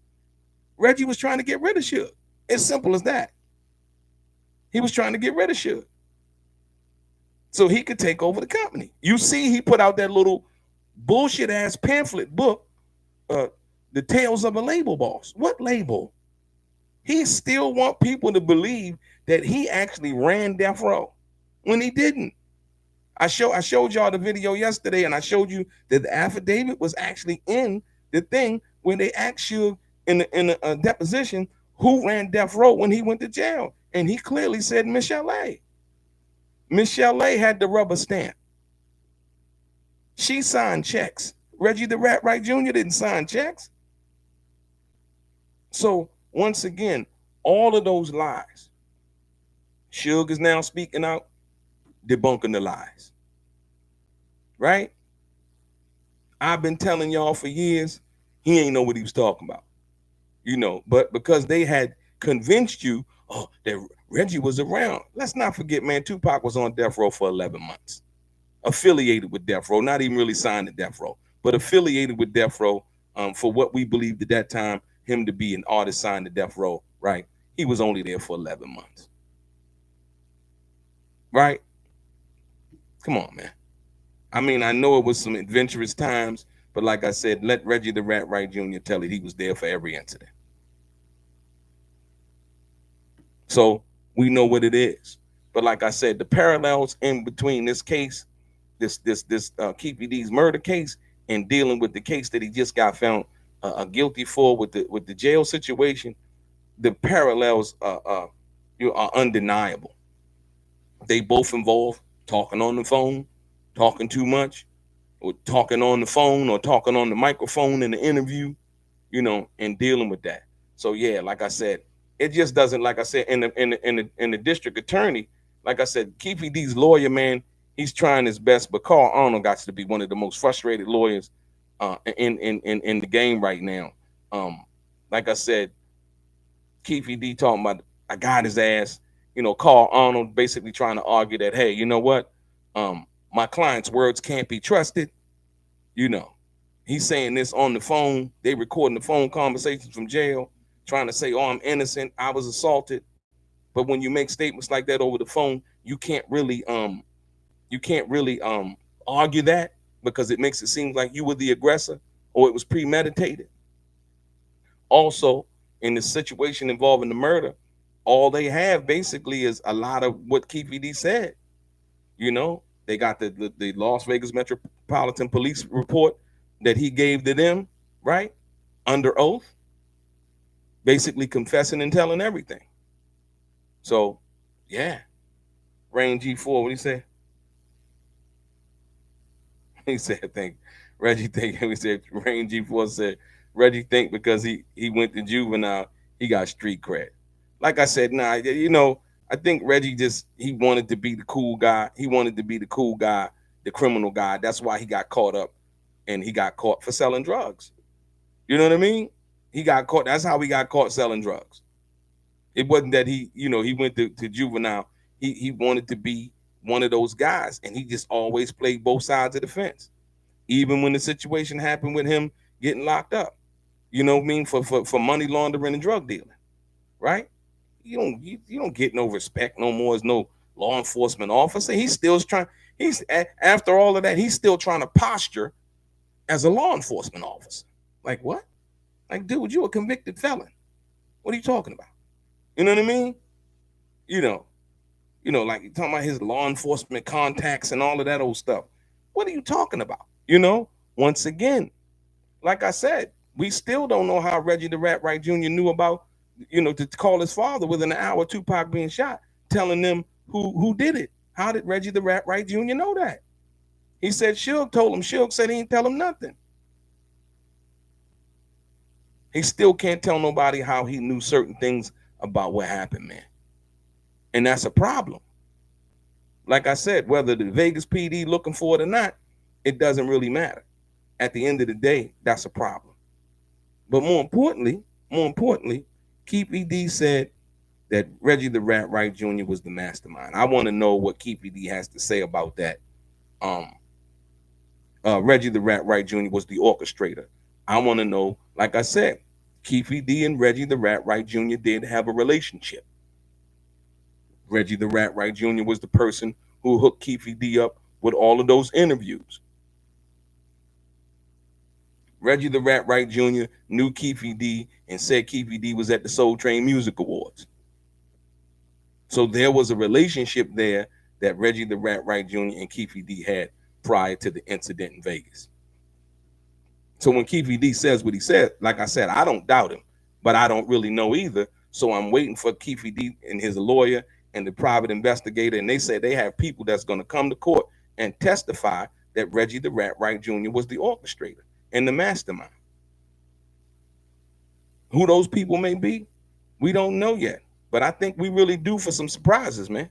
Reggie was trying to get rid of Suge. As simple as that. He was trying to get rid of Suge so he could take over the company. You see, he put out that little bullshit ass pamphlet book, The Tales of a Label Boss. What label? He still want people to believe that he actually ran Death Row when he didn't. I showed y'all the video yesterday, and I showed you that the affidavit was actually in the thing when they asked you in a deposition who ran Death Row when he went to jail, and he clearly said Michelle A. Michelle A had the rubber stamp. She signed checks. Reggie the Rat Wright Jr. didn't sign checks. So once again, all of those lies, Suge is now speaking out, debunking the lies. Right? I've been telling y'all for years, he ain't know what he was talking about. But because they had convinced you, that Reggie was around. Let's not forget, man, Tupac was on Death Row for 11 months. Affiliated with Death Row, not even really signed to Death Row, but affiliated with Death Row for what we believed at that time, him to be an artist signed to Death Row, right? He was only there for 11 months. Right? Come on, man. I know it was some adventurous times, but like I said, let Reggie the Rat Wright Jr. tell it. He was there for every incident. So we know what it is. But like I said, the parallels in between this case, this Keffe D's murder case, and dealing with the case that he just got found guilty for with the jail situation, the parallels are undeniable. They both involve talking on the phone, talking too much, or talking on the phone, or talking on the microphone in the interview, and dealing with that. So yeah, like I said, it just doesn't, like I said, in the district attorney, like I said, Keffe D's lawyer, man, he's trying his best, but Carl Arnold got to be one of the most frustrated lawyers in the game right now. Like I said, Keffe D talking about, I got his ass. Carl Arnold basically trying to argue that, hey, you know what? My client's words can't be trusted. He's saying this on the phone. They recording the phone conversations from jail, trying to say, oh, I'm innocent, I was assaulted. But when you make statements like that over the phone, you can't really argue that, because it makes it seem like you were the aggressor or it was premeditated. Also, in the situation involving the murder, all they have basically is a lot of what Keffe D said. They got the Las Vegas Metropolitan Police report that he gave to them, right? Under oath, basically confessing and telling everything. So, yeah. Rain G4, what do you say? He said, I think Reggie think, we said, Rain G4 said, Reggie think because he went to juvenile, he got street cred. Like I said, nah, you know, I think Reggie just, he wanted to be the cool guy. He wanted to be the cool guy, the criminal guy. That's why he got caught up and he got caught for selling drugs. You know what I mean? He got caught. That's how he got caught selling drugs. It wasn't that he, you know, he went to juvenile. He wanted to be one of those guys, and he just always played both sides of the fence. Even when the situation happened with him getting locked up, you know what I mean, for money laundering and drug dealing, right? You don't get no respect no more as no law enforcement officer. He's still trying. After all of that, he's still trying to posture as a law enforcement officer. Like what? Like, dude, you a convicted felon. What are you talking about? You know what I mean? You know, like you're talking about his law enforcement contacts and all of that old stuff. What are you talking about? You know, once again, like I said, we still don't know how Reggie the Rat Wright Jr. knew about, you know, to call his father within an hour of Tupac being shot, telling them who did it. How did Reggie the Rat Wright Jr. know that? He said Suge told him. Suge said he didn't tell him nothing. He still can't tell nobody how he knew certain things about what happened, man. And that's a problem. Like I said, whether the Vegas PD looking for it or not, it doesn't really matter. At the end of the day, that's a problem. But more importantly, Keffe D said that Reggie the Rat Wright Jr. was the mastermind. I want to know what Keffe D has to say about that. Reggie the Rat Wright Jr. was the orchestrator. I want to know, like I said, Keffe D and Reggie the Rat Wright Jr. did have a relationship. Reggie the Rat Wright Jr. was the person who hooked Keffe D up with all of those interviews. Reggie the Rat Wright Jr. knew Keffe D and said Keffe D was at the Soul Train Music Awards. So there was a relationship there that Reggie the Rat Wright Jr. and Keffe D had prior to the incident in Vegas. So when Keffe D says what he said, like I said, I don't doubt him, but I don't really know either. So I'm waiting for Keffe D and his lawyer and the private investigator, and they said they have people that's going to come to court and testify that Reggie the Rat Wright Jr. was the orchestrator and the mastermind. Who those people may be, we don't know yet. But I think we really do for some surprises, man.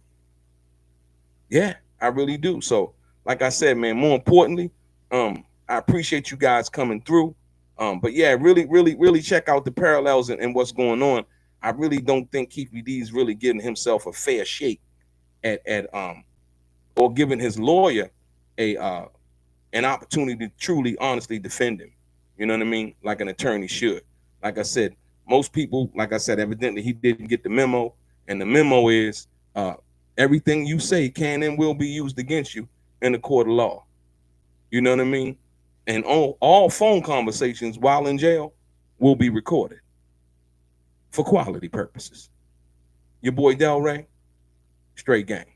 Yeah, I really do. So, like I said, man, more importantly, I appreciate you guys coming through. But yeah, really check out the parallels and what's going on. I really don't think Keffe D is really giving himself a fair shake at or giving his lawyer an opportunity to truly, honestly defend him. You know what I mean? Like an attorney should. Like I said, most people, like I said, evidently he didn't get the memo, and the memo is everything you say can and will be used against you in the court of law. You know what I mean? And all phone conversations while in jail will be recorded for quality purposes. Your boy DELRAY, straight gang.